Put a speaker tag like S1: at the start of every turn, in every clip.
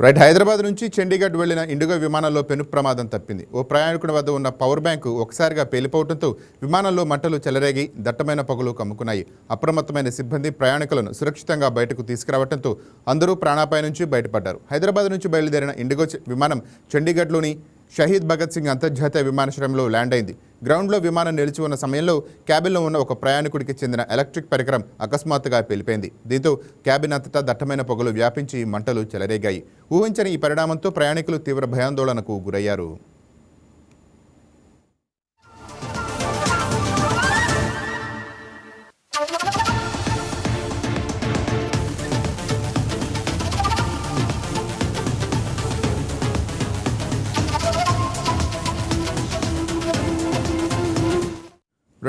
S1: Right. Hyderabad నుంచి చండీగఢ్ వెళ్లిన IndiGo విమానంలో పెను ప్రమాదం తప్పింది. ఓ ప్రయాణికుడి వద్ద ఉన్న పవర్ బ్యాంకు ఒకసారిగా పేలిపోవడంతో విమానంలో మంటలు చెలరేగి దట్టమైన పొగలు కమ్ముకున్నాయి. అప్రమత్తమైన సిబ్బంది ప్రయాణికులను సురక్షితంగా బయటకు తీసుకురావడంతో అందరూ ప్రాణాపాయ నుంచి బయటపడ్డారు. హైదరాబాద్ నుంచి బయలుదేరిన ఇండిగో విమానం చండీగఢ్లోని షహీద్ భగత్ సింగ్ అంతర్జాతీయ విమానాశ్రయంలో ల్యాండ్ అయింది. గ్రౌండ్లో విమానం నిలిచి ఉన్న సమయంలో క్యాబిన్లో ఉన్న ఒక ప్రయాణికుడికి చెందిన ఎలక్ట్రిక్ పరికరం అకస్మాత్తుగా పేలిపోయింది. దీంతో క్యాబిన్ అంతటా దట్టమైన పొగలు వ్యాపించి మంటలు చెలరేగాయి. ఊహించని ఈ పరిణామంతో ప్రయాణికులు తీవ్ర భయాందోళనకు గురయ్యారు.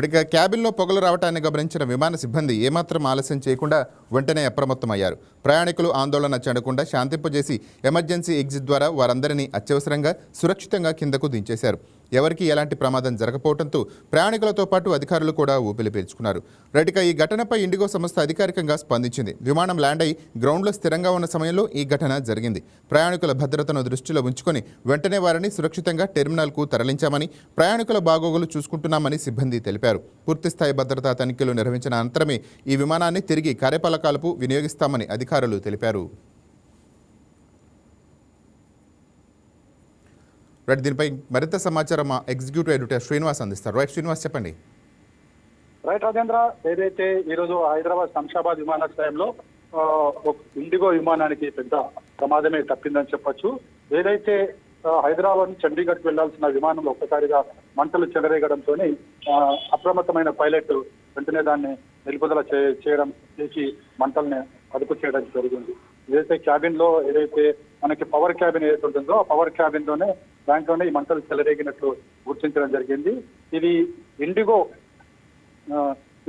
S1: ఇక క్యాబిన్లో పొగలు రావటాన్ని గమనించిన విమాన సిబ్బంది ఏమాత్రం ఆలస్యం చేయకుండా వెంటనే అప్రమత్తమయ్యారు. ప్రయాణికులు ఆందోళన చెందకుండా శాంతింపజేసి ఎమర్జెన్సీ ఎగ్జిట్ ద్వారా వారందరినీ అత్యవసరంగా సురక్షితంగా కిందకు దించేశారు. ఎవరికీ ఎలాంటి ప్రమాదం జరగకపోవడంతో ప్రయాణికులతో పాటు అధికారులు కూడా ఊపిరి పీల్చుకున్నారు. రైట్. ఈ ఘటనపై ఇండిగో సంస్థ అధికారికంగా స్పందించింది. విమానం ల్యాండ్ అయి గ్రౌండ్లో స్థిరంగా ఉన్న సమయంలో ఈ ఘటన జరిగింది. ప్రయాణికుల భద్రతను దృష్టిలో ఉంచుకొని వెంటనే వారిని సురక్షితంగా టెర్మినల్కు తరలించామని, ప్రయాణికుల బాగోగులు చూసుకుంటున్నామని సిబ్బంది తెలిపారు. పూర్తిస్థాయి భద్రతా తనిఖీలు నిర్వహించిన అనంతరమే ఈ విమానాన్ని తిరిగి కార్యకలాపాలకు వినియోగిస్తామని అధికారులు తెలిపారు. రైట్. దీనిపై మరింత సమాచారం మా ఎగ్జిక్యూటివ్ ఎడిటర్ శ్రీనివాస్ అందిస్తారు. రైట్ శ్రీనివాస్, చెప్పండి.
S2: రైట్ రాజేంద్ర, ఏదైతే ఈరోజు హైదరాబాద్ శంషాబాద్ విమానాశ్రయంలో ఇండిగో విమానానికి పెద్ద ప్రమాదమే తప్పిందని చెప్పొచ్చు. ఏదైతే హైదరాబాద్ నుంచి చండీగఢ్ వెళ్లాల్సిన విమానంలో ఒక్కసారిగా మంటలు చెలరేగడంతో అప్రమత్తమైన పైలట్ వెంటనే దాన్ని నిలుపుదల చేయడం చేసి మంటల్ని అదుపు చేయడం జరిగింది. ఏదైతే క్యాబిన్ లో ఏదైతే మనకి పవర్ క్యాబిన్ ఏదైతే ఉంటుందో ఆ పవర్ క్యాబిన్ లోనే దాంట్లోనే ఈ మంటలు చెలరేగినట్లు గుర్తించడం జరిగింది. ఇది ఇండిగో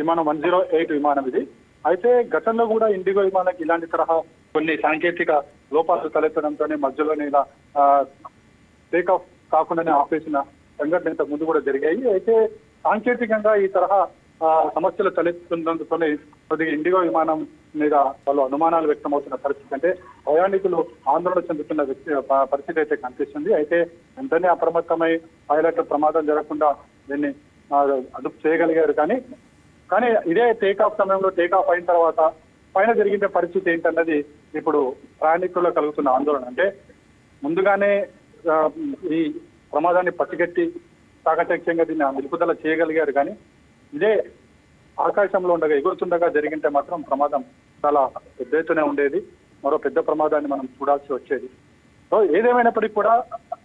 S2: విమానం 108 విమానం ఇది. అయితే గతంలో కూడా ఇండిగో విమానానికి ఇలాంటి తరహా కొన్ని సాంకేతిక లోపాలు తలెత్తడంతోనే మధ్యలోనే ఇలా టేక్ ఆఫ్ కాకుండానే ఆపేసిన సంఘటన ఇంతకు ముందు కూడా జరిగాయి. అయితే సాంకేతికంగా ఈ తరహా సమస్యలు తలెత్తుతుండటంతోనే కొద్దిగా ఇండిగో విమానం మీద వాళ్ళు అనుమానాలు వ్యక్తమవుతున్న పరిస్థితి, అంటే ప్రయాణికులు ఆందోళన చెందుతున్న పరిస్థితి అయితే కనిపిస్తుంది. అయితే వెంటనే అప్రమత్తమై పైలట్ ప్రమాదం జరగకుండా దీన్ని అదుపు చేయగలిగారు. కానీ ఇదే టేక్ ఆఫ్ సమయంలో టేక్ ఆఫ్ అయిన తర్వాత పైన జరిగిన పరిస్థితి ఏంటన్నది ఇప్పుడు ప్రయాణికుల్లో కలుగుతున్న ఆందోళన. అంటే ముందుగానే ఈ ప్రమాదాన్ని పసిగట్టి చాకచక్యంగా దీన్ని నిలుపుదల చేయగలిగారు. కానీ ఇదే ఆకాశంలో ఉండగా ఎగురుతుండగా జరిగింటే మాత్రం ప్రమాదం చాలా పెద్ద ఎత్తునే ఉండేది. మరో పెద్ద ప్రమాదాన్ని మనం చూడాల్సి వచ్చేది. సో ఏదేమైనప్పటికీ కూడా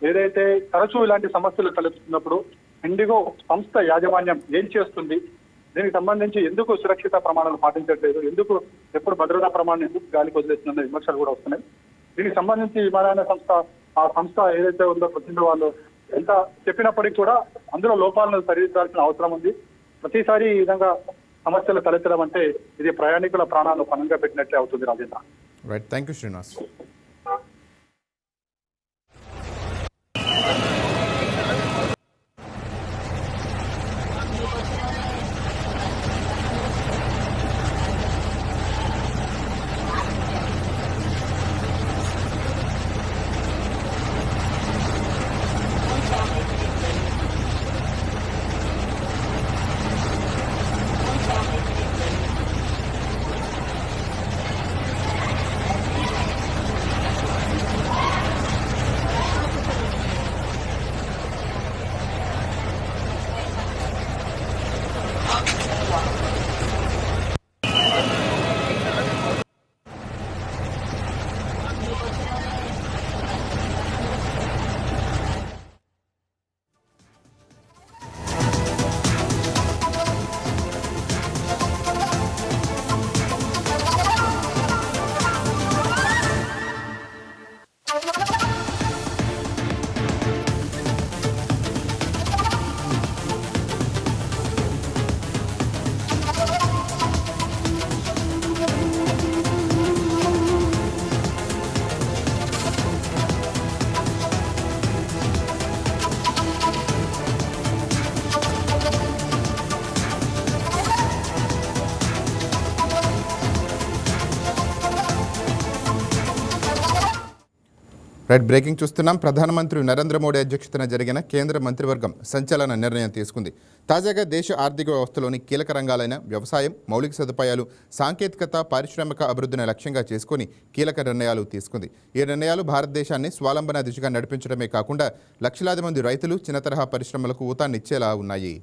S2: ఏదైతే తరచూ ఇలాంటి సమస్యలు తలెత్తుతున్నప్పుడు ఇండిగో సంస్థ యాజమాన్యం ఏం చేస్తుంది, దీనికి సంబంధించి ఎందుకు సురక్షిత ప్రమాణాలు పాటించట్లేదు, ఎందుకు ఎప్పుడు భద్రతా ప్రమాణం ఎందుకు గాలికి వదిలేస్తుందన్న విమర్శలు కూడా వస్తున్నాయి. దీనికి సంబంధించి విమానయాన సంస్థ ఆ సంస్థ ఏదైతే ఉందో ప్రతినిధి వాళ్ళు ఎంత చెప్పినప్పటికీ కూడా అందులో లోపాలను సరిదిద్దాల్సిన అవసరం ఉంది. ప్రతిసారి ఈ విధంగా సమస్యలు తలెత్తడం అంటే ఇది ప్రయాణికుల ప్రాణాలను పణంగా పెట్టినట్లే అవుతుంది. Rajendra.
S1: Right. Thank you Srinivas. Right, breaking చూస్తున్నాం. ప్రధానమంత్రి నరేంద్ర మోడీ అధ్యక్షతన జరిగిన కేంద్ర మంత్రివర్గం సంచలన నిర్ణయం తీసుకుంది. తాజాగా దేశ ఆర్థిక వ్యవస్థలోని కీలక రంగాలైన వ్యవసాయం, మౌలిక సదుపాయాలు, సాంకేతికత, పారిశ్రామిక అభివృద్ధిని లక్ష్యంగా చేసుకుని కీలక నిర్ణయాలు తీసుకుంది. ఈ నిర్ణయాలు భారతదేశాన్ని స్వావలంబన దిశగా నడిపించడమే కాకుండా లక్షలాది మంది రైతులు, చిన్న తరహా పరిశ్రమలకు ఊతాన్నిచ్చేలా ఉన్నాయి.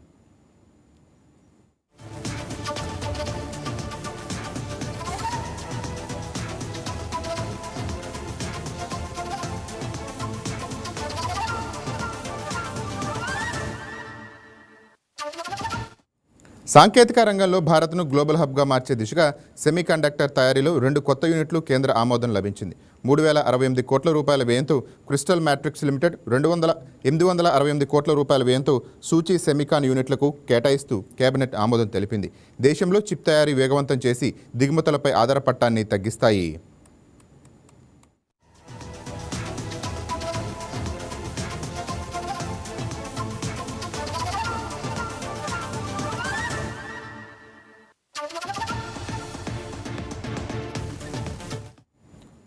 S1: సాంకేతిక రంగంలో భారత్ను గ్లోబల్ హబ్గా మార్చే దిశగా సెమీకండక్టర్ తయారీలో 2 కొత్త యూనిట్లు కేంద్ర ఆమోదం లభించింది. 3,068 కోట్ల రూపాయల వ్యయంతో క్రిస్టల్ మ్యాట్రిక్స్ లిమిటెడ్, 868 కోట్ల రూపాయల వ్యయంతో సూచి సెమికాన్ యూనిట్లకు కేటాయిస్తూ కేబినెట్ ఆమోదం తెలిపింది. దేశంలో చిప్ తయారీ వేగవంతం చేసి దిగుమతులపై ఆధారపడటాన్ని తగ్గిస్తాయి.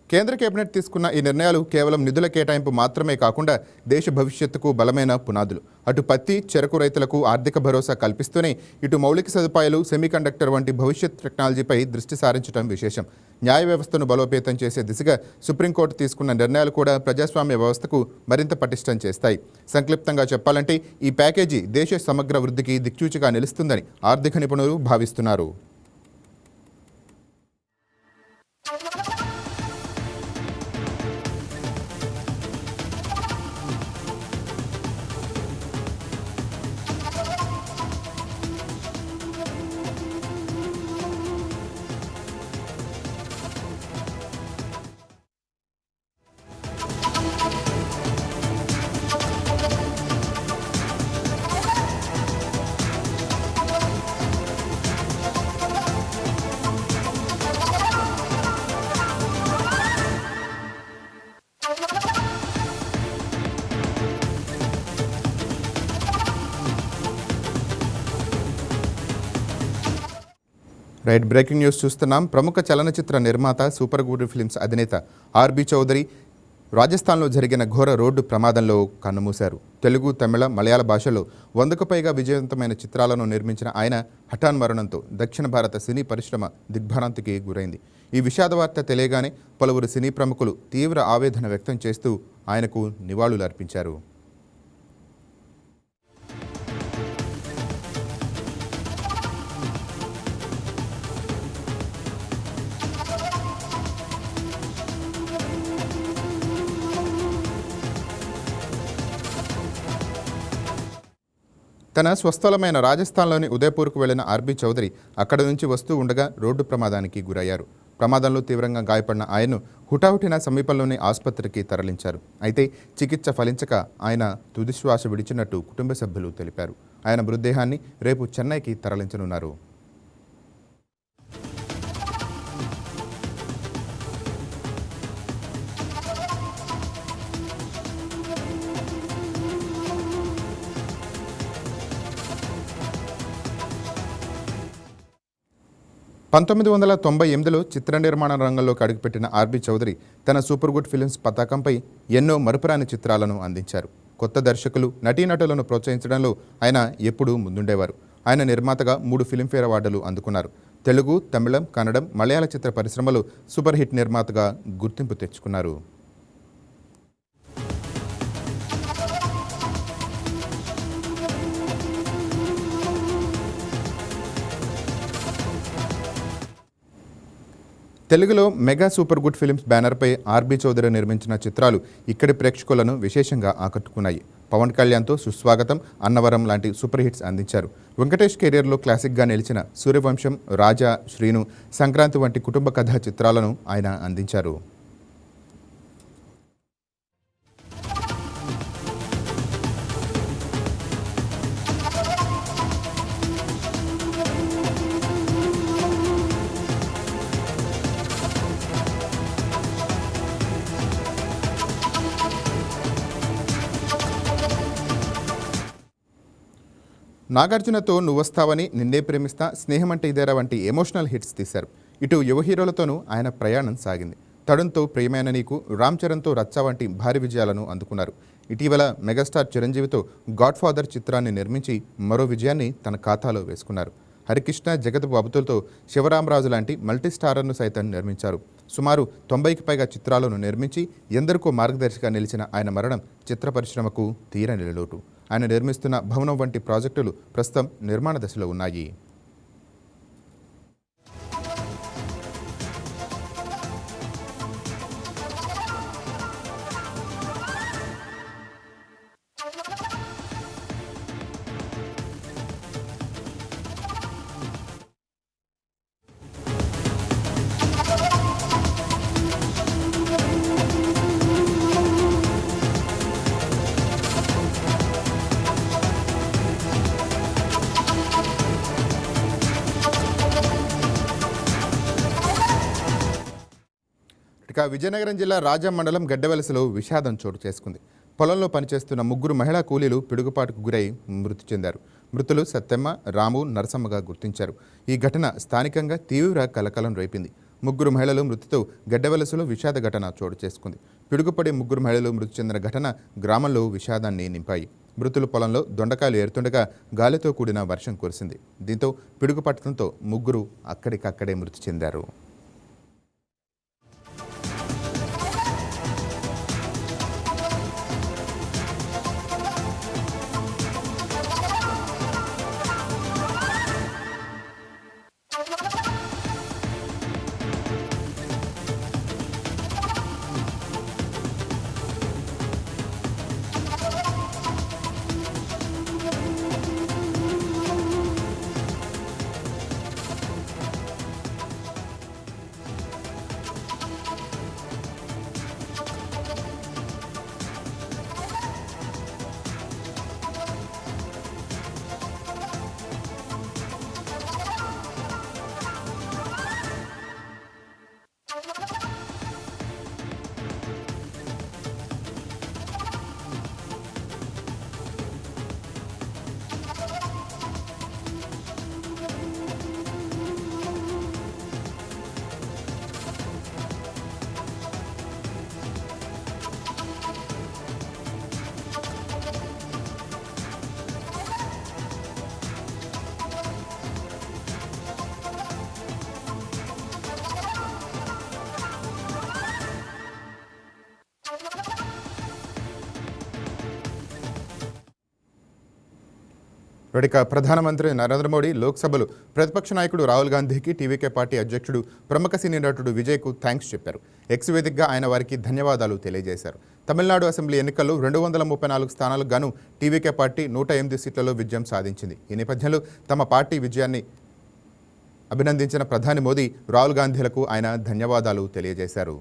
S1: కేంద్ర కేబినెట్ తీసుకున్న ఈ నిర్ణయాలు కేవలం నిధుల కేటాయింపు మాత్రమే కాకుండా దేశ భవిష్యత్తుకు బలమైన పునాదులు. అటు పత్తి, చెరకు రైతులకు ఆర్థిక భరోసా కల్పిస్తూనే ఇటు మౌలిక సదుపాయాలు, సెమీకండక్టర్ వంటి భవిష్యత్ టెక్నాలజీపై దృష్టి సారించడం విశేషం. న్యాయ వ్యవస్థను బలోపేతం చేసే దిశగా సుప్రీంకోర్టు తీసుకున్న నిర్ణయాలు కూడా ప్రజాస్వామ్య వ్యవస్థకు మరింత పటిష్టం చేస్తాయి. సంక్లిప్తంగా చెప్పాలంటే ఈ ప్యాకేజీ దేశ సమగ్ర వృద్ధికి దిక్సూచిగా నిలుస్తుందని ఆర్థిక నిపుణులు భావిస్తున్నారు. రైట్, బ్రేకింగ్ న్యూస్ చూస్తున్నాం. ప్రముఖ చలనచిత్ర నిర్మాత, సూపర్ గుడ్ ఫిల్మ్స్ అధినేత ఆర్బి చౌదరి రాజస్థాన్లో జరిగిన ఘోర రోడ్డు ప్రమాదంలో కన్నుమూశారు. తెలుగు, తమిళ, మలయాళ భాషలో 100కు పైగా విజయవంతమైన చిత్రాలను నిర్మించిన ఆయన హఠాన్ మరణంతో దక్షిణ భారత సినీ పరిశ్రమ దిగ్భ్రాంతికి గురైంది. ఈ విషాద వార్త తెలియగానే పలువురు సినీ ప్రముఖులు తీవ్ర ఆవేదన వ్యక్తం చేస్తూ ఆయనకు నివాళులు అర్పించారు. తన స్వస్థలమైన రాజస్థాన్లోని ఉదయపూర్కు వెళ్లిన ఆర్బి చౌదరి అక్కడి నుంచి వస్తూ ఉండగా రోడ్డు ప్రమాదానికి గురయ్యారు. ప్రమాదంలో తీవ్రంగా గాయపడిన ఆయన్ను హుటాహుటిన సమీపంలోని ఆసుపత్రికి తరలించారు. అయితే చికిత్స ఫలించక ఆయన తుదిశ్వాస విడిచినట్టు కుటుంబ సభ్యులు తెలిపారు. ఆయన మృతదేహాన్ని రేపు చెన్నైకి తరలించనున్నారు. పంతొమ్మిది 1998లో చిత్ర నిర్మాణ రంగంలోకి అడుగుపెట్టిన ఆర్బి చౌదరి తన సూపర్ గుడ్ ఫిల్మ్స్ పతాకంపై ఎన్నో మరుపురాని చిత్రాలను అందించారు. కొత్త దర్శకులు, నటీనటులను ప్రోత్సహించడంలో ఆయన ఎప్పుడూ ముందుండేవారు. ఆయన నిర్మాతగా 3 ఫిల్మ్ఫేర్ అవార్డులు అందుకున్నారు. తెలుగు, తమిళం, కన్నడం, మలయాళ చిత్ర పరిశ్రమలో సూపర్ హిట్ నిర్మాతగా గుర్తింపు తెచ్చుకున్నారు. తెలుగులో మెగా సూపర్ గుడ్ ఫిల్మ్స్ బ్యానర్పై ఆర్బి చౌదరి నిర్మించిన చిత్రాలు ఇక్కడి ప్రేక్షకులను విశేషంగా ఆకట్టుకున్నాయి. పవన్ కళ్యాణ్తో సుస్వాగతం, అన్నవరం లాంటి సూపర్ హిట్స్ అందించారు. వెంకటేష్ కెరియర్లో క్లాసిక్గా నిలిచిన సూర్యవంశం, రాజా, శ్రీను, సంక్రాంతి వంటి కుటుంబ కథా చిత్రాలను ఆయన అందించారు. నాగార్జునతో నువ్వొస్తావని, నిన్నే ప్రేమిస్తా, స్నేహం అంటే ఇదేరా వంటి ఎమోషనల్ హిట్స్ తీశారు. ఇటు యువ హీరోలతోనూ ఆయన ప్రయాణం సాగింది. తడుంతో ప్రియమైన నీకు, రామ్ చరణ్తో రచ్చ వంటి భారీ విజయాలను అందుకున్నారు. ఇటీవల మెగాస్టార్ చిరంజీవితో గాడ్ ఫాదర్ చిత్రాన్ని నిర్మించి మరో విజయాన్ని తన ఖాతాలో వేసుకున్నారు. హరికృష్ణ, జగత్ బాబుతులతో శివరామరాజు లాంటి మల్టీ స్టారర్ను సైతం నిర్మించారు. సుమారు 90కి పైగా చిత్రాలను నిర్మించి ఎందరికో మార్గదర్శిగా నిలిచిన ఆయన మరణం చిత్ర పరిశ్రమకు తీరని లోటు. ఆయన నిర్మిస్తున్న భవనం వంటి ప్రాజెక్టులు ప్రస్తుతం నిర్మాణ దశలో ఉన్నాయి. ఇక విజయనగరం జిల్లా రాజం మండలం గడ్డవలసలో విషాదం చోటు చేసుకుంది. పొలంలో పనిచేస్తున్న 3 మహిళా కూలీలు పిడుగుపాటుకు గురై మృతి చెందారు. మృతులు సత్తెమ్మ, రాము, నరసమ్మగా గుర్తించారు. ఈ ఘటన స్థానికంగా తీవ్ర కలకలం రేపింది. 3 మహిళలు మృతితో గడ్డవలసలో విషాద ఘటన చోటు చేసుకుంది. పిడుగుపడి 3 మహిళలు మృతి చెందిన ఘటన గ్రామంలో విషాదాన్ని నింపాయి. మృతులు పొలంలో దొండకాయలు ఏరుతుండగా గాలితో కూడిన వర్షం కురిసింది. దీంతో పిడుగుపట్టడంతో 3 అక్కడికక్కడే మృతి చెందారు. ఇక ప్రధానమంత్రి నరేంద్ర మోడీ లోక్సభలో ప్రతిపక్ష నాయకుడు రాహుల్ గాంధీకి టీవీకే పార్టీ అధ్యక్షుడు, ప్రముఖ సినీ నటుడు విజయ్కు థ్యాంక్స్ చెప్పారు. ఎక్స్ వేదికగా ఆయన వారికి ధన్యవాదాలు తెలియజేశారు. తమిళనాడు అసెంబ్లీ ఎన్నికల్లో 234 స్థానాలకు గాను టీవీకే పార్టీ 108 సీట్లలో విజయం సాధించింది. ఈ నేపథ్యంలో తమ పార్టీ విజయాన్ని అభినందించిన ప్రధాని మోదీ రాహుల్ గాంధీలకు ఆయన ధన్యవాదాలు తెలియజేశారు.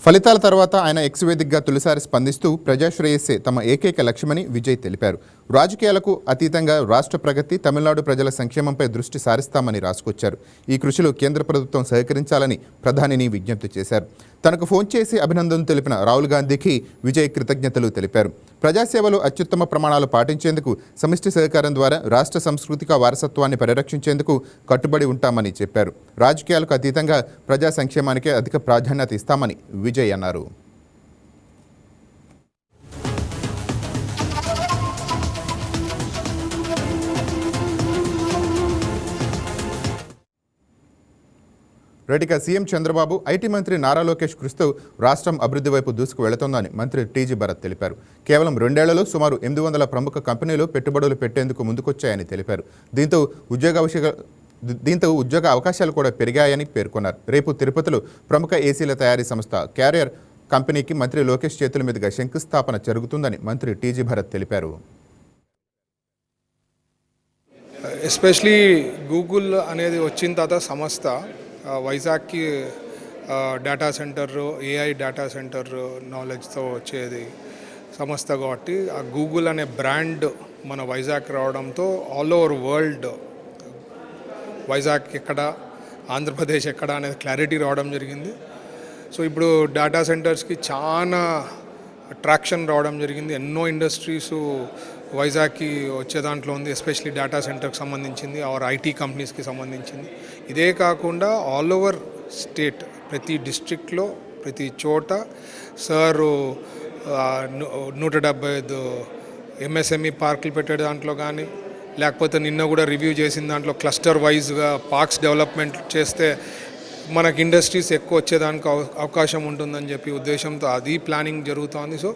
S1: ఫలితాల తర్వాత ఆయన ఎక్స్ వేదికగా తొలిసారి స్పందిస్తూ ప్రజాశ్రేయస్సే తమ ఏకైక లక్ష్యమని విజయ్ తెలిపారు. రాజకీయాలకు అతీతంగా రాష్ట్ర ప్రగతి, తమిళనాడు ప్రజల సంక్షేమంపై దృష్టి సారిస్తామని రాసుకొచ్చారు. ఈ కృషిలో కేంద్ర ప్రభుత్వం సహకరించాలని ప్రధానిని విజ్ఞప్తి చేశారు. తనకు ఫోన్ చేసి అభినందనలు తెలిపిన రాహుల్ గాంధీకి విజయ్ కృతజ్ఞతలు తెలిపారు. ప్రజాసేవలో అత్యుత్తమ ప్రమాణాలు పాటించేందుకు, సమిష్టి సహకారం ద్వారా రాష్ట్ర సాంస్కృతిక వారసత్వాన్ని పరిరక్షించేందుకు కట్టుబడి ఉంటామని చెప్పారు. రాజకీయాలకు అతీతంగా ప్రజా సంక్షేమానికే అధిక ప్రాధాన్యత ఇస్తామని విజయ్ అన్నారు. రెడ్డిగా సీఎం చంద్రబాబు, ఐటీ మంత్రి నారా లోకేష్ కృషితో రాష్ట్రం అభివృద్ధి వైపు దూసుకు వెళుతోందని మంత్రి టీజీ భరత్ తెలిపారు. కేవలం 2 ఏళ్లలో సుమారు 800 ప్రముఖ కంపెనీలు పెట్టుబడులు పెట్టేందుకు ముందుకొచ్చాయని తెలిపారు. దీంతో ఉద్యోగ అవకాశాలు కూడా పెరిగాయని పేర్కొన్నారు. రేపు తిరుపతిలో ప్రముఖ ఏసీల తయారీ సంస్థ క్యారియర్ కంపెనీకి మంత్రి లోకేష్ చేతుల మీదుగా శంకుస్థాపన జరుగుతుందని మంత్రి టీజీ భరత్ తెలిపారు.
S3: ఎస్పెషలీ గూగుల్ అనేది వచ్చిన తర్వాత సంస్థ వైజాగ్కి data centre, AI data centre నాలెడ్జ్తో వచ్చేది సంస్థ కాబట్టి ఆ గూగుల్ అనే బ్రాండ్ మన వైజాగ్ రావడంతో ఆల్ ఓవర్ వరల్డ్ వైజాగ్ ఎక్కడ, ఆంధ్రప్రదేశ్ ఎక్కడ అనేది క్లారిటీ రావడం జరిగింది. సో ఇప్పుడు డేటా సెంటర్స్కి చాలా ట్రాక్షన్ రావడం జరిగింది. ఎన్నో ఇండస్ట్రీస్ వైజాగ్కి వచ్చే దాంట్లో ఉంది, ఎస్పెషలీ డేటా సెంటర్కి సంబంధించింది ఆర్ ఐటీ కంపెనీస్కి సంబంధించింది. ఇదే కాకుండా ఆల్ ఓవర్ స్టేట్ ప్రతి డిస్ట్రిక్ట్లో ప్రతి చోట సార్ 175 ఎంఎస్ఎంఈ పార్కులు పెట్టే దాంట్లో కానీ, లేకపోతే నిన్న కూడా రివ్యూ చేసిన దాంట్లో క్లస్టర్ వైజ్గా పార్క్స్ డెవలప్మెంట్ చేస్తే మనకి ఇండస్ట్రీస్ ఎక్కువ వచ్చేదానికి అవకాశం ఉంటుందని చెప్పి ఉద్దేశంతో అది ప్లానింగ్ జరుగుతోంది. So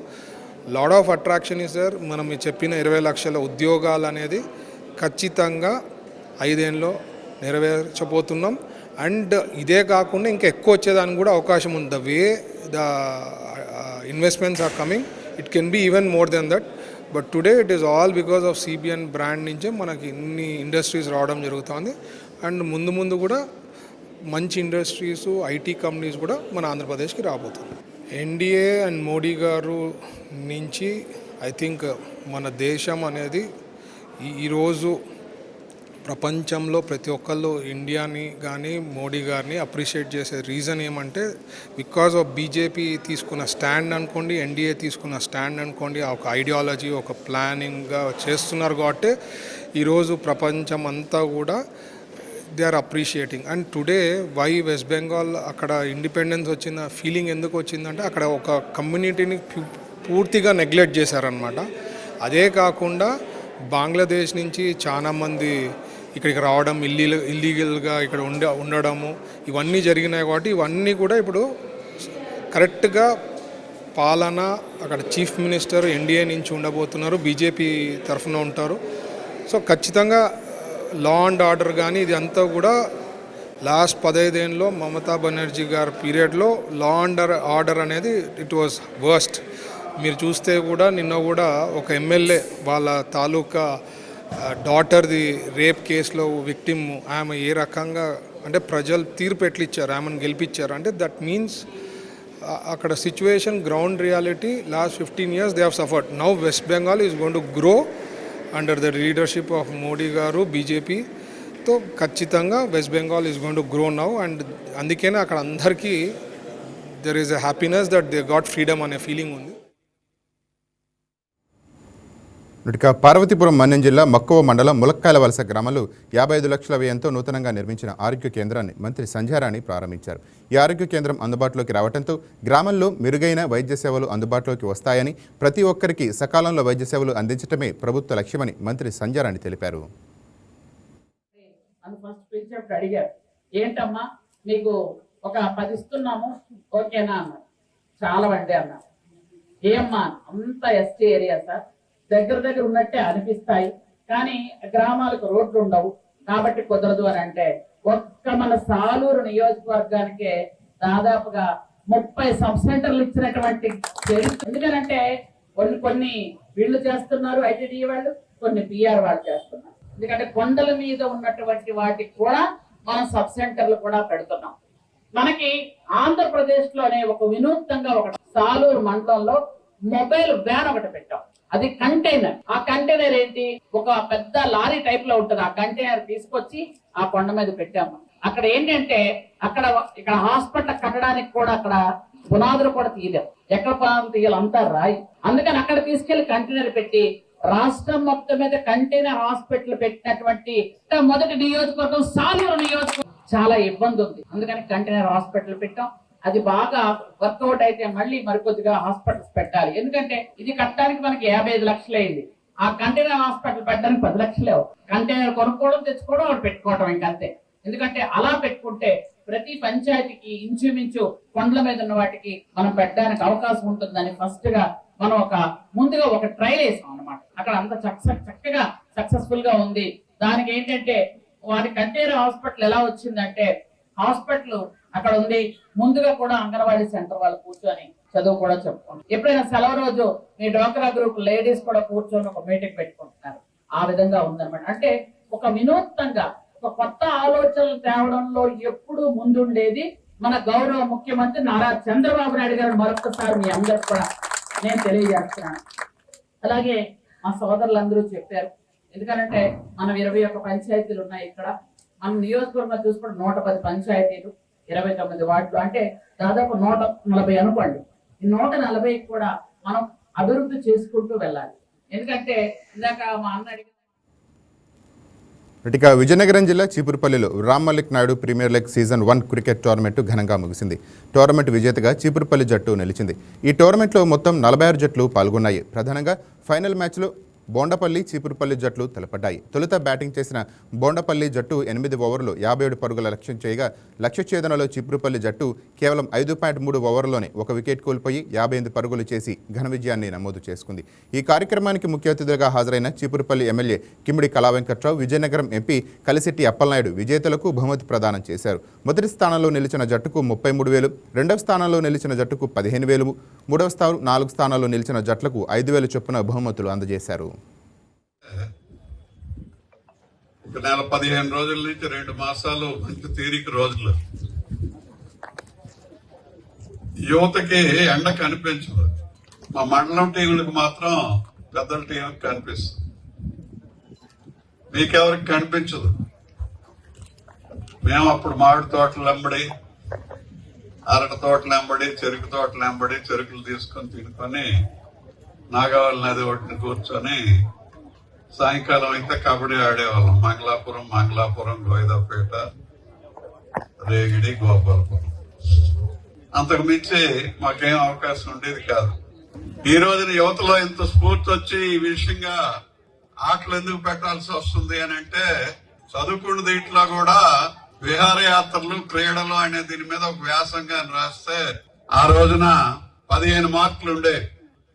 S3: lot of attraction is sir. మనం చెప్పిన 20 లక్షల ఉద్యోగాలు అనేది ఖచ్చితంగా 5 ఏళ్ళలో నెరవేర్చబోతున్నాం. అండ్ ఇదే కాకుండా ఇంకా ఎక్కువ వచ్చేదానికి కూడా అవకాశం ఉంది. The way the investments are coming, it can be even more than that. But today it is all because of CBN brand నుంచే మనకి ఇన్ని ఇండస్ట్రీస్ రావడం జరుగుతుంది. అండ్ ముందు ముందు కూడా మంచి ఇండస్ట్రీస్ ఐటీ కంపెనీస్ కూడా మన ఆంధ్రప్రదేశ్కి రాబోతుంది. ఎన్డీఏ అండ్ మోడీ గారు నుంచి ఐ థింక్ మన దేశం అనేది ఈరోజు ప్రపంచంలో ప్రతి ఒక్కళ్ళు ఇండియాని కానీ మోడీ గారిని అప్రిషియేట్ చేసే రీజన్ ఏమంటే బికాజ్ ఆఫ్ బీజేపీ తీసుకున్న స్టాండ్ అనుకోండి, ఎన్డీఏ తీసుకున్న స్టాండ్ అనుకోండి, ఒక ఐడియాలజీ ఒక ప్లానింగ్గా చేస్తున్నారు కాబట్టి ఈరోజు ప్రపంచం అంతా కూడా they are appreciating. And today why West Bengal అక్కడ ఇండిపెండెన్స్ వచ్చిన ఫీలింగ్ ఎందుకు వచ్చిందంటే అక్కడ ఒక కమ్యూనిటీని పూర్తిగా నెగ్లెక్ట్ చేశారనమాట. అదే కాకుండా బంగ్లాదేశ్ నుంచి చాలామంది ఇక్కడికి రావడం, ఇల్లీగల్గా ఇక్కడ ఉండడము ఇవన్నీ జరిగినాయి కాబట్టి ఇవన్నీ కూడా ఇప్పుడు కరెక్ట్గా పాలన అక్కడ చీఫ్ మినిస్టర్ ఎన్డీఏ నుంచి ఉండబోతున్నారు, బీజేపీ తరఫున ఉంటారు. సో ఖచ్చితంగా లా అండ్ ఆర్డర్ కానీ ఇది అంతా కూడా లాస్ట్ 15 ఏళ్ళలో మమతా బెనర్జీ గారి పీరియడ్లో లా అండ్ ఆర్డర్ అనేది ఇట్ వాజ్ వర్స్ట్. మీరు చూస్తే కూడా నిన్న కూడా ఒక ఎమ్మెల్యే వాళ్ళ తాలూకా డాటర్ది రేప్ కేసులో విక్టిమ్ ఆమె ఏ రకంగా అంటే ప్రజలు తీర్పు ఎట్లిచ్చారు, ఆమెను గెలిపించారు అంటే దట్ మీన్స్ అక్కడ situation ground reality last 15 years they have suffered. Now west Bengal is going to grow under the leadership of Modi గారు బీజేపీతో ఖచ్చితంగా west Bengal is going to grow now. And అందుకనే అక్కడ అందరికీ there is a happiness that they got freedom అనే feeling ఉంది.
S1: ఇక పార్వతీపురం మన్యం జిల్లా మక్కువ మండలం ములక్కాయల వలస గ్రామంలో 55 లక్షల వ్యయంతో నూతనంగా నిర్మించిన ఆరోగ్య కేంద్రాన్ని మంత్రి సంధ్యారాణి ప్రారంభించారు. ఈ ఆరోగ్య కేంద్రం అందుబాటులోకి రావడంతో గ్రామంలో మెరుగైన వైద్య సేవలు అందుబాటులోకి వస్తాయని, ప్రతి ఒక్కరికి సకాలంలో వైద్య సేవలు అందించడమే ప్రభుత్వ లక్ష్యమని మంత్రి సంధ్యారాణి తెలిపారు.
S4: ఏంటమ్మా మీకు ఒక 10 ఇస్తున్నాము ఓకేనా అన్నారు. చాలా వండి అన్నారు. ఏమ్మా అంత ఎస్టీ ఏరియా సార్, దగ్గర ఉన్నట్టే అనిపిస్తాయి కానీ గ్రామాలకు రోడ్లు ఉండవు కాబట్టి కుదరదు అని అంటే ఒక్క మన సాలూరు నియోజకవర్గానికే దాదాపుగా 30 సబ్ సెంటర్లు ఇచ్చినటువంటి ఎందుకనంటే కొన్ని వీళ్ళు చేస్తున్నారు ఐటీడీ వాళ్ళు, కొన్ని పిఆర్ వాళ్ళు చేస్తున్నారు. ఎందుకంటే కొండల మీద ఉన్నటువంటి వాటికి కూడా మనం సబ్ సెంటర్లు కూడా పెడుతున్నాం. మనకి ఆంధ్రప్రదేశ్ లోనే ఒక వినూత్నంగా ఒక సాలూరు మండలంలో మొబైల్ వ్యాన్ ఒకటి పెట్టాం. అది కంటైనర్. ఆ కంటైనర్ ఏంటి, ఒక పెద్ద లారీ టైప్ లో ఉంటుంది. ఆ కంటైనర్ తీసుకొచ్చి ఆ కొండ మీద పెట్టాము. అక్కడ ఏంటంటే ఇక్కడ హాస్పిటల్ కట్టడానికి కూడా అక్కడ పునాదులు కూడా తీయలేము. ఎక్కడ పునాదులు తీయాలి, అంతా రాయి. అందుకని అక్కడ తీసుకెళ్లి కంటైనర్ పెట్టి రాష్ట్రం మొత్తం మీద కంటైనర్ హాస్పిటల్ పెట్టినటువంటి మొదటి నియోజకవర్గం సాలూరు నియోజకవర్గం. చాలా ఇబ్బంది ఉంది, అందుకని కంటైనర్ హాస్పిటల్ పెట్టాం. అది బాగా వర్కౌట్ అయితే మళ్ళీ మరికొద్దిగా హాస్పిటల్స్ పెట్టాలి. ఎందుకంటే ఇది కట్టడానికి మనకి 55 లక్షలు అయింది. ఆ కంటైనర్ హాస్పిటల్ పెట్టడానికి 10 లక్షలే. కంటైనర్ కొనుక్కోవడం, తెచ్చుకోవడం, అక్కడ పెట్టుకోవడం ఇంకంతే. ఎందుకంటే అలా పెట్టుకుంటే ప్రతి పంచాయతీకి ఇంచుమించు కొండల మీద ఉన్న వాటికి మనం పెట్టడానికి అవకాశం ఉంటుందని ఫస్ట్ గా మనం ముందుగా ఒక ట్రైల్ వేసాం అనమాట. అక్కడ అంత చక్కగా సక్సెస్ఫుల్ గా ఉంది. దానికి ఏంటంటే వారి కంటైనర్ హాస్పిటల్ ఎలా వచ్చిందంటే హాస్పిటల్ అక్కడ ఉంది. ముందుగా కూడా అంగన్వాడీ సెంటర్ వాళ్ళు కూర్చొని చదువు కూడా చెప్పుకోండి. ఎప్పుడైనా సెలవు రోజు మీ డ్వాక్రా గ్రూప్ లేడీస్ కూడా కూర్చొని ఒక మీటింగ్ పెట్టుకుంటున్నారు. ఆ విధంగా ఉందన్నమాట. అంటే ఒక వినూత్నంగా ఒక కొత్త ఆలోచనలు తేవడంలో ఎప్పుడు ముందుండేది మన గౌరవ ముఖ్యమంత్రి నారా చంద్రబాబు నాయుడు గారు. మరొకసారి మీ అందరికి కూడా నేను తెలియజేస్తున్నాను. అలాగే మా సోదరులందరూ చెప్పారు. ఎందుకంటే మనం 21 పంచాయతీలు ఉన్నాయి ఇక్కడ. మన నియోజకవర్గంలో చూసుకుంటే 110 పంచాయతీలు, 29 వార్డులు, అంటే దాదాపు 140 అనుకోండి. ఈ 140 కూడా మనం అభివృద్ధి చేసుకుంటూ వెళ్ళాలి. ఎందుకంటే ఇందాక మా అన్న అడిగిన
S1: ఇక విజయనగరం జిల్లా చీపురుపల్లిలో Ram Mallik Naidu premier league season 1 cricket tournament ఘనంగా ముగిసింది. టోర్నమెంట్ విజేతగా చీపురుపల్లి జట్టు నిలిచింది. ఈ టోర్నమెంట్లో మొత్తం 46 జట్లు పాల్గొన్నాయి. ప్రధానంగా ఫైనల్ మ్యాచ్లో బోండపల్లి చీపురుపల్లి జట్లు తలపడ్డాయి. తొలుత బ్యాటింగ్ చేసిన బోండపల్లి జట్టు 8 ఓవర్లు 57 పరుగుల లక్ష్యం చేయగా లక్ష్య ఛేదనలో చీపురుపల్లి జట్టు కేవలం 5.3 ఓవర్లోనే 1 వికెట్ కోల్పోయి 58 పరుగులు చేసి ఘన విజయాన్ని నమోదు చేసుకుంది. ఈ కార్యక్రమానికి ముఖ్య అతిథిగా హాజరైన చీపురుపల్లి ఎమ్మెల్యే కిమిడి కళావెంకట్రావు, విజయనగరం ఎంపీ కలిశెట్టి అప్పలనాయుడు విజేతలకు బహుమతి ప్రదానం చేశారు. మొదటి స్థానంలో నిలిచిన జట్టుకు 33,000, రెండవ స్థానంలో నిలిచిన జట్టుకు 15,000, మూడవ స్థానం 4 స్థానాల్లో నిలిచిన జట్లకు 5,000 చొప్పున బహుమతులు అందజేశారు.
S5: ఒక నెల 15 రోజుల నుంచి 2 మాసాలు మంచి తీరిక రోజులు. యువతకి ఎండ కనిపించదు. మా మండలం టీములకు మాత్రం పెద్దల టీంకి కనిపిస్తుంది. మీకెవరికి కనిపించదు. మేము అప్పుడు మామిడి తోటలు వెంబడి, అరటి తోటలు వెంబడి, చెరుకు తోటలు వెంబడి చెరుకులు తీసుకొని తినుకొని నాగవల్లి నది ఒడ్డున కూర్చొని సాయంకాలం అయితే కబడ్డీ ఆడేవాళ్ళం. మంగళాపురం, గోయిదాపేట, రేగిడి, గోపాలపురం. అంతకు మించి మాకేం అవకాశం ఉండేది కాదు. ఈ రోజున యువతలో ఇంత స్ఫూర్తి వచ్చి ఈ విషయంగా ఆటలు ఎందుకు పెట్టాల్సి వస్తుంది అని అంటే, చదువుకున్న దీంట్లో కూడా విహారయాత్రలు, క్రీడలు అనే దీని మీద ఒక వ్యాసంగా రాస్తే ఆ రోజున 15 మార్కులు ఉండే.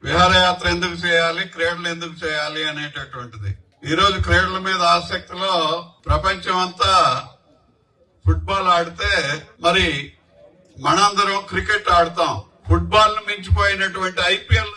S5: విహారయాత్ర ఎందుకు చేయాలి, క్రీడలు ఎందుకు చేయాలి అనేటటువంటిది. ఈ రోజు క్రీడల మీద ఆసక్తిలో ప్రపంచం అంతా ఫుట్బాల్ ఆడితే మరి మనందరం క్రికెట్ ఆడతాం. ఫుట్బాల్ ను మించిపోయినటువంటి ఐపీఎల్.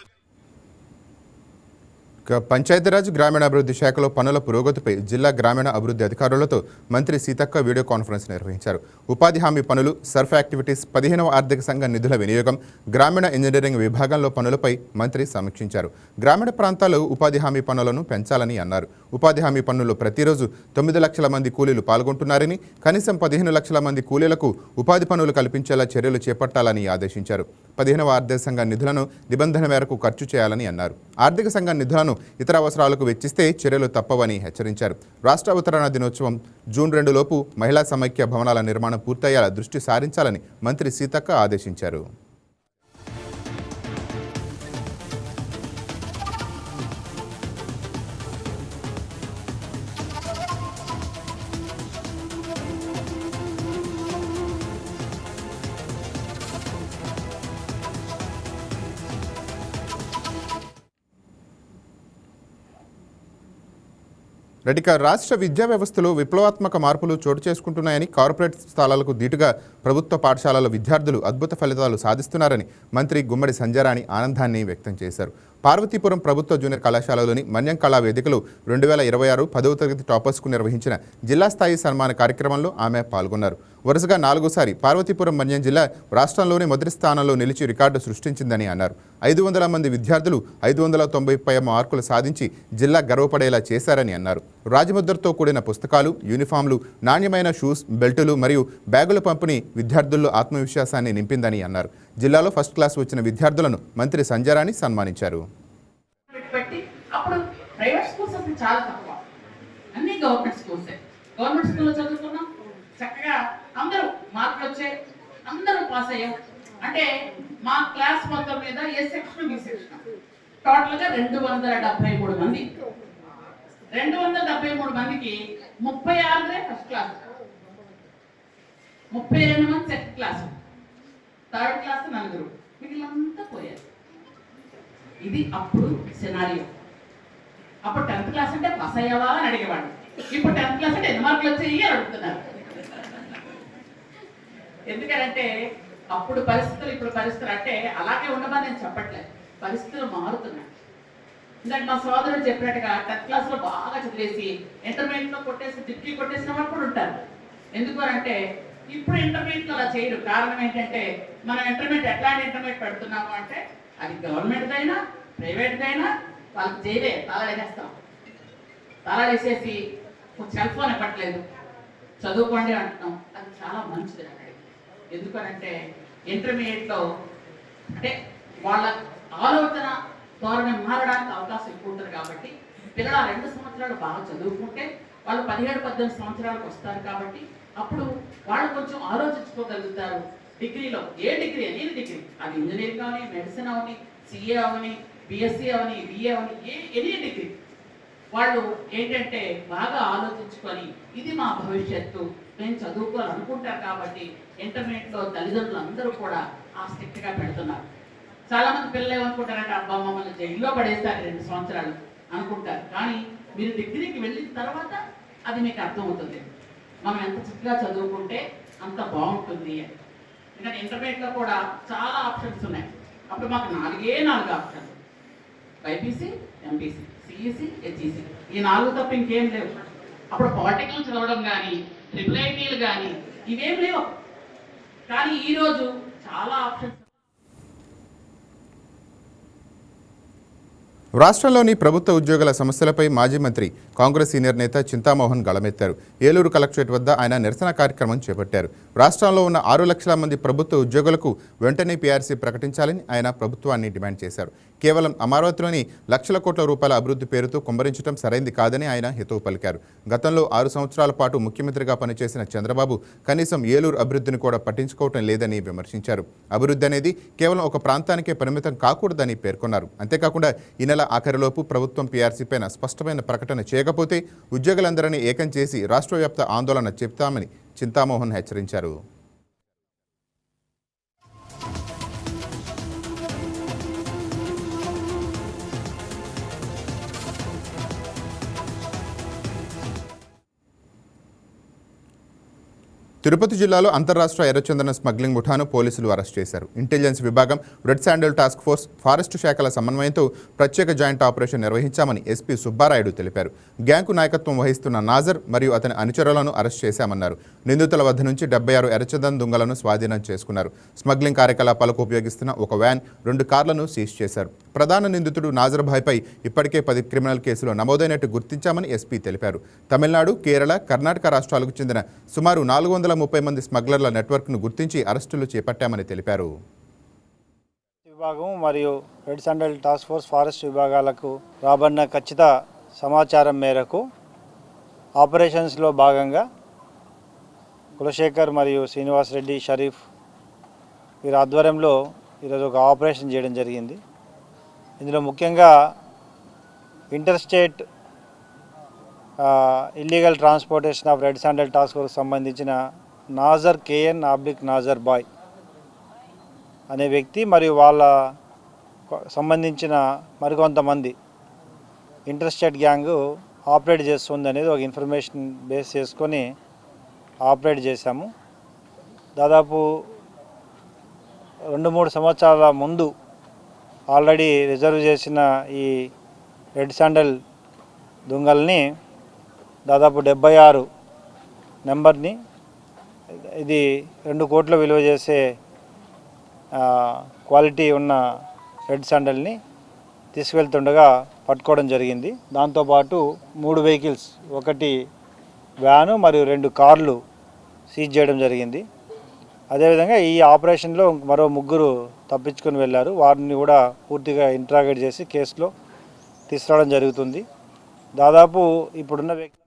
S1: పంచాయతీరాజ్ గ్రామీణాభివృద్ధి శాఖలో పనుల పురోగతిపై జిల్లా గ్రామీణ అభివృద్ధి అధికారులతో మంత్రి సీతక్క వీడియో కాన్ఫరెన్స్ నిర్వహించారు. ఉపాధి హామీ పనులు, సర్ఫ్ యాక్టివిటీస్, 15వ ఆర్థిక సంఘ నిధుల వినియోగం, గ్రామీణ ఇంజనీరింగ్ విభాగంలో పనులపై మంత్రి సమీక్షించారు. గ్రామీణ ప్రాంతాల్లో ఉపాధి హామీ పనులను పెంచాలని అన్నారు. ఉపాధి హామీ పనుల్లో ప్రతిరోజు 9 లక్షల మంది కూలీలు పాల్గొంటున్నారని, కనీసం 15 లక్షల మంది కూలీలకు ఉపాధి పనులు కల్పించేలా చర్యలు చేపట్టాలని ఆదేశించారు. 15వ ఆర్థిక సంఘ నిధులను నిబంధన మేరకు ఖర్చు చేయాలని అన్నారు. ఆర్థిక సంఘ నిధులను ఇతర అవసరాలకు వెచ్చిస్తే చర్యలు తప్పవని హెచ్చరించారు. రాష్ట్ర అవతరణ దినోత్సవం జూన్ 2 లోపు మహిళా సమైక్య భవనాల నిర్మాణం పూర్తయ్యేలా దృష్టి సారించాలని మంత్రి సీతక్క ఆదేశించారు. ఇక రాష్ట్ర విద్యా వ్యవస్థలో విప్లవాత్మక మార్పులు చోటు చేసుకుంటున్నాయని, కార్పొరేట్ స్థలాలకు దీటుగా ప్రభుత్వ పాఠశాలల విద్యార్థులు అద్భుత ఫలితాలు సాధిస్తున్నారని మంత్రి గుమ్మడి సంధ్యారాణి ఆనందాన్ని వ్యక్తం చేశారు. పార్వతీపురం ప్రభుత్వ జూనియర్ కళాశాలలోని మన్యం కళా వేదికలో 2026 10వ తరగతి టాపర్స్కు నిర్వహించిన జిల్లా స్థాయి సన్మాన కార్యక్రమంలో ఆమె పాల్గొన్నారు. వరుసగా 4వసారి పార్వతీపురం మన్యం జిల్లా రాష్ట్రంలోనే మొదటి స్థానంలో నిలిచి రికార్డు సృష్టించిందని అన్నారు. 500 మంది విద్యార్థులు 590 మార్కులు సాధించి జిల్లా గర్వపడేలా చేశారని అన్నారు. రాజముద్రతో కూడిన పుస్తకాలు, యూనిఫామ్లు, నాణ్యమైన షూస్, బెల్టులు మరియు బ్యాగుల పంపిణీ విద్యార్థుల్లో ఆత్మవిశ్వాసాన్ని నింపిందని అన్నారు. జిల్లాలో ఫస్ట్ క్లాస్ వచ్చిన విద్యార్థులను మంత్రి సంధ్యారాణి సన్మానించారు.
S4: ప్రైవేట్ స్కూల్స్ అసలు చాలా తక్కువ, అన్ని గవర్నమెంట్ స్కూల్సే. గవర్నమెంట్ స్కూల్లో చదువుకున్నాం, చక్కగా అందరూ మార్కులు వచ్చాయి, అందరూ పాస్ అయ్యాం. అంటే మా క్లాస్ మొత్తం మీద ఏ సెక్షన్ బి సెక్షన్ టోటల్గా 273 మంది. 273 మందికి 36 ఫస్ట్ క్లాస్, 32 మంది సెకండ్ క్లాస్, థర్డ్ క్లాస్ 4, వీళ్ళంతా పోయారు. ఇది అప్పుడు సినారియో. అప్పుడు 10th క్లాస్ అంటే పాస్ అయ్యావా అని అడిగేవాడు. ఇప్పుడు 10th క్లాస్ అంటే ఎన్ని మార్కులు వచ్చాయి అని అడుగుతున్నారు. ఎందుకంటే అప్పుడు పరిస్థితులు ఇప్పుడు పరిస్థితులు అంటే అలాగే ఉండమని నేను చెప్పట్లేదు, పరిస్థితులు మారుతున్నాయి. ఇందాక మా సోదరుడు చెప్పినట్టుగా 10th క్లాస్లో బాగా చదివేసి ఇంటర్మీడియట్లో కొట్టేసి డిగ్రీ కొట్టేసిన వాళ్ళు కూడా ఉంటారు. ఎందుకు అంటే ఇప్పుడు ఇంటర్మీడియట్లో అలా చేయరు. కారణం ఏంటంటే మనం ఇంటర్మీడియట్ ఎట్లాంటి ఇంటర్మీడియట్ పెడుతున్నాము అంటే అది గవర్నమెంట్దైనా ప్రైవేట్దైనా వాళ్ళకి చేయలే, తాళాలేసేస్తాం. తాళాలేసేసి సెల్ ఫోన్ ఇవ్వట్లేదు, చదువుకోండి అంటున్నాం. అది చాలా మంచిది అన్నాడు. ఎందుకనంటే ఇంటర్మీడియట్లో అంటే వాళ్ళ ఆలోచన ధోరణి మారడానికి అవకాశం ఎక్కువ ఉంటుంది. కాబట్టి పిల్లలు 2 సంవత్సరాలు బాగా చదువుకుంటే వాళ్ళు 17-18 సంవత్సరాలకు వస్తారు. కాబట్టి అప్పుడు వాళ్ళు కొంచెం ఆలోచించుకోగలుగుతారు. డిగ్రీలో ఏ డిగ్రీ అనేది డిగ్రీ, అది ఇంజనీరింగ్ అవని, మెడిసిన్ అవని, సిఏ అవని, బిఎస్సి అవని, బిఏ అవని, ఎనీ డిగ్రీ వాళ్ళు ఏంటంటే బాగా ఆలోచించుకొని ఇది మా భవిష్యత్తు, మేము చదువుకోవాలనుకుంటారు. కాబట్టి ఇంటర్మీడియట్లో తల్లిదండ్రులు అందరూ కూడా ఆ స్ట్రిక్ట్గా పెడుతున్నారు. చాలా మంది పిల్లలు ఏమనుకుంటారంటే అబ్బా మమ్మల్ని జైల్లో పడేస్తారు 2 సంవత్సరాలు అనుకుంటారు. కానీ మీరు డిగ్రీకి వెళ్ళిన తర్వాత అది మీకు అర్థమవుతుంది, మనం ఎంత చక్కగా చదువుకుంటే అంత బాగుంటుంది అని. ఎందుకంటే ఇంటర్మీడియట్లో కూడా చాలా ఆప్షన్స్ ఉన్నాయి. అప్పుడు మాకు 4 ఆప్షన్లు, బైపీసీ, ఎంపీసీ, సిఈసి, హెచ్ఈసి, ఈ 4 తప్ప ఇంకేం లేవు. అప్పుడు పాలిటెక్నిక్ చదవడం కానీ, ట్రిపుల్ ఐటీలు కానీ ఇవేం లేవు. కానీ ఈరోజు చాలా ఆప్షన్స్.
S1: రాష్ట్రంలోని ప్రభుత్వ ఉద్యోగుల సమస్యలపై మాజీ మంత్రి కాంగ్రెస్ సీనియర్ నేత చింతామోహన్ గళమెత్తారు. ఏలూరు కలెక్టరేట్ వద్ద ఆయన నిరసన కార్యక్రమం చేపట్టారు. రాష్ట్రంలో ఉన్న 6 లక్షల మంది ప్రభుత్వ ఉద్యోగులకు వెంటనే పీఆర్సీ ప్రకటించాలని ఆయన ప్రభుత్వాన్ని డిమాండ్ చేశారు. కేవలం అమరావతిలోని లక్షల కోట్ల రూపాయల అభివృద్ధి పేరుతో కుమ్మరించడం సరైంది కాదని ఆయన హితవు పలికారు. గతంలో 6 సంవత్సరాల పాటు ముఖ్యమంత్రిగా పనిచేసిన చంద్రబాబు కనీసం ఏలూరు అభివృద్ధిని కూడా పట్టించుకోవటం లేదని విమర్శించారు. అభివృద్ధి అనేది కేవలం ఒక ప్రాంతానికే పరిమితం కాకూడదని పేర్కొన్నారు. అంతేకాకుండా ఈ నెల ఆఖరిలోపు ప్రభుత్వం పీఆర్సీ పైన స్పష్టమైన ప్రకటన చేయకపోతే ఉద్యోగులందరినీ ఏకం చేసి రాష్ట్ర వ్యాప్త ఆందోళన చెప్తామని చింతామోహన్ హెచ్చరించారు. తిరుపతి జిల్లాలో అంతర్రాష్ట్ర ఎర్రచందన స్మగ్లింగ్ ముఠాను పోలీసులు అరెస్ట్ చేశారు. ఇంటెలిజెన్స్ విభాగం, red sandal task force, forest శాఖల సమన్వయంతో ప్రత్యేక జాయింట్ ఆపరేషన్ నిర్వహించామని ఎస్పీ సుబ్బారాయుడు తెలిపారు. గ్యాంగ్కు నాయకత్వం వహిస్తున్న నాజర్ మరియు అతని అనుచరులను అరెస్ట్ చేశామన్నారు. నిందితుల వద్ద నుంచి 76 ఎర్రచందనం దుంగలను స్వాధీనం చేసుకున్నారు. స్మగ్లింగ్ కార్యకలాపాలకు ఉపయోగిస్తున్న ఒక వ్యాన్, 2 కార్లను సీజ్ చేశారు. ప్రధాన నిందితుడు నాజర్భాయ్పై ఇప్పటికే 10 క్రిమినల్ కేసులు నమోదైనట్టు గుర్తించామని ఎస్పీ తెలిపారు. తమిళనాడు, కేరళ, కర్ణాటక రాష్ట్రాలకు చెందిన సుమారు 430 మంది స్మగ్లర్ల నెట్వర్క్ను గుర్తించి అరెస్టులు చేపట్టామని తెలిపారు.
S6: విభాగం మరియు red sandal task force, forest విభాగాలకు రాబడిన ఖచ్చిత సమాచారం మేరకు ఆపరేషన్స్లో భాగంగా కులశేఖర్ మరియు శ్రీనివాస్ రెడ్డి, షరీఫ్ వీరి ఆధ్వర్యంలో ఈరోజు ఒక ఆపరేషన్ చేయడం జరిగింది. ఇందులో ముఖ్యంగా inter state illegal transportation of red sandal task force సంబంధించిన నాజర్ కేఎన్ నాజర్ బాయ్ అనే వ్యక్తి మరియు వాళ్ళ సంబంధించిన మరికొంతమంది ఇంటర్ స్టేట్ గ్యాంగ్ ఆపరేట్ చేస్తుంది అనేది ఒక ఇన్ఫర్మేషన్ బేస్ చేసుకొని ఆపరేట్ చేశాము. దాదాపు 2-3 సంవత్సరాల ముందు ఆల్రెడీ రిజర్వ్ చేసిన ఈ రెడ్ శాండిల్ దుంగల్ని దాదాపు 76 నెంబర్ని, ఇది 2 కోట్ల విలువ చేసే క్వాలిటీ ఉన్న రెడ్ శాండిల్ని తీసుకువెళ్తుండగా పట్టుకోవడం జరిగింది. దాంతోపాటు 3 వెహికల్స్, 1 వ్యాను మరియు 2 కార్లు సీజ్ చేయడం జరిగింది. అదేవిధంగా ఈ ఆపరేషన్లో మరో 3 తప్పించుకొని వెళ్ళారు. వారిని కూడా పూర్తిగా ఇంట్రాగేట్ చేసి కేసులో తీసుకురావడం జరుగుతుంది. దాదాపు ఇప్పుడున్న వ్యక్తి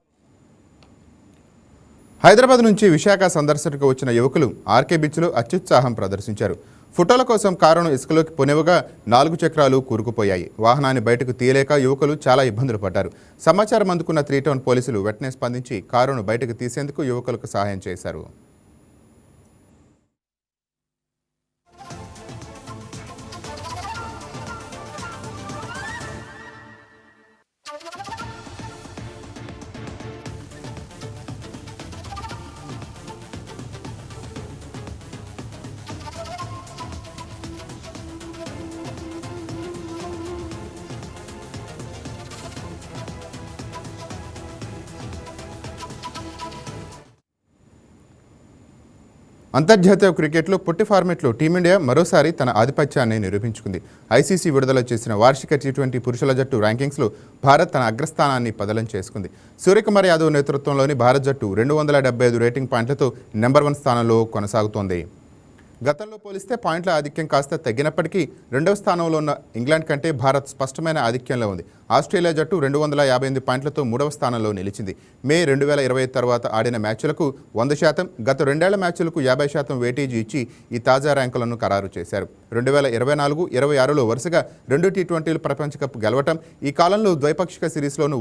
S1: హైదరాబాద్ నుంచి విశాఖ సందర్శనకు వచ్చిన యువకులు ఆర్కే బీచ్లో అత్యుత్సాహం ప్రదర్శించారు. ఫోటోల కోసం కారును ఇసుకలోకి పొనివగా 4 చక్రాలు కూరుకుపోయాయి. వాహనాన్ని బయటకు తీయలేక యువకులు చాలా ఇబ్బందులు పడ్డారు. సమాచారం అందుకున్న 3 టౌన్ పోలీసులు వెంటనే స్పందించి కారును బయటకు తీసేందుకు యువకులకు సహాయం చేశారు. అంతర్జాతీయ క్రికెట్లో పొట్టి ఫార్మెట్లో టీమిండియా మరోసారి తన ఆధిపత్యాన్ని నిరూపించుకుంది. ఐసీసీ విడుదల చేసిన వార్షిక T20 పురుషుల జట్టు ర్యాంకింగ్స్లో భారత్ తన అగ్రస్థానాన్ని పదిలం చేసుకుంది. సూర్యకుమార్ యాదవ్ నేతృత్వంలోని భారత్ జట్టు 275 రేటింగ్ పాయింట్లతో నెంబర్ 1 స్థానంలో కొనసాగుతోంది. గతంలో పోలిస్తే పాయింట్ల ఆధిక్యం కాస్త తగ్గినప్పటికీ రెండవ స్థానంలో ఉన్న ఇంగ్లాండ్ కంటే భారత్ స్పష్టమైన ఆధిక్యంలో ఉంది. ఆస్ట్రేలియా జట్టు 258 పాయింట్లతో మూడవ స్థానంలో నిలిచింది. మే 2020 తర్వాత ఆడిన మ్యాచ్లకు 100%, గత రెండేళ్ల మ్యాచ్లకు 50% వెయిటేజీ ఇచ్చి ఈ తాజా ర్యాంకులను ఖరారు చేశారు. 2024-26లో వరుసగా 2 టీ20లు ప్రపంచ కప్ గెలవటం, ఈ కాలంలో ద్వైపాక్షిక సిరీస్లోనూ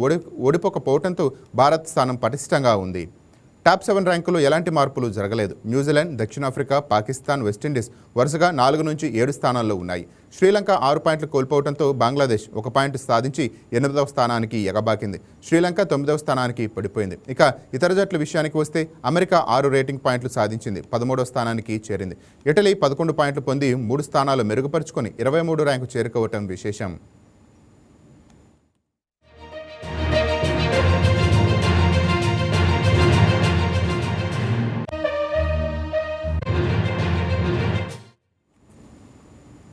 S1: ఓడిపోకపోవడంతో భారత్ స్థానం పటిష్టంగా ఉంది. టాప్ 7 ర్యాంకులో ఎలాంటి మార్పులు జరగలేదు. న్యూజిలాండ్, దక్షిణాఫ్రికా, పాకిస్తాన్, వెస్టిండీస్ వరుసగా 4 నుంచి 7 స్థానాల్లో ఉన్నాయి. శ్రీలంక 6 పాయింట్లు కోల్పోవడంతో బంగ్లాదేశ్ 1 పాయింట్ సాధించి 8వ స్థానానికి ఎగబాకింది. శ్రీలంక 9వ స్థానానికి పడిపోయింది. ఇక ఇతర జట్ల విషయానికి వస్తే అమెరికా 6 రేటింగ్ పాయింట్లు సాధించింది, 13వ స్థానానికి చేరింది. ఇటలీ 11 పాయింట్లు పొంది 3 స్థానాలు మెరుగుపరుచుకొని 23 ర్యాంకు చేరుకోవటం విశేషం.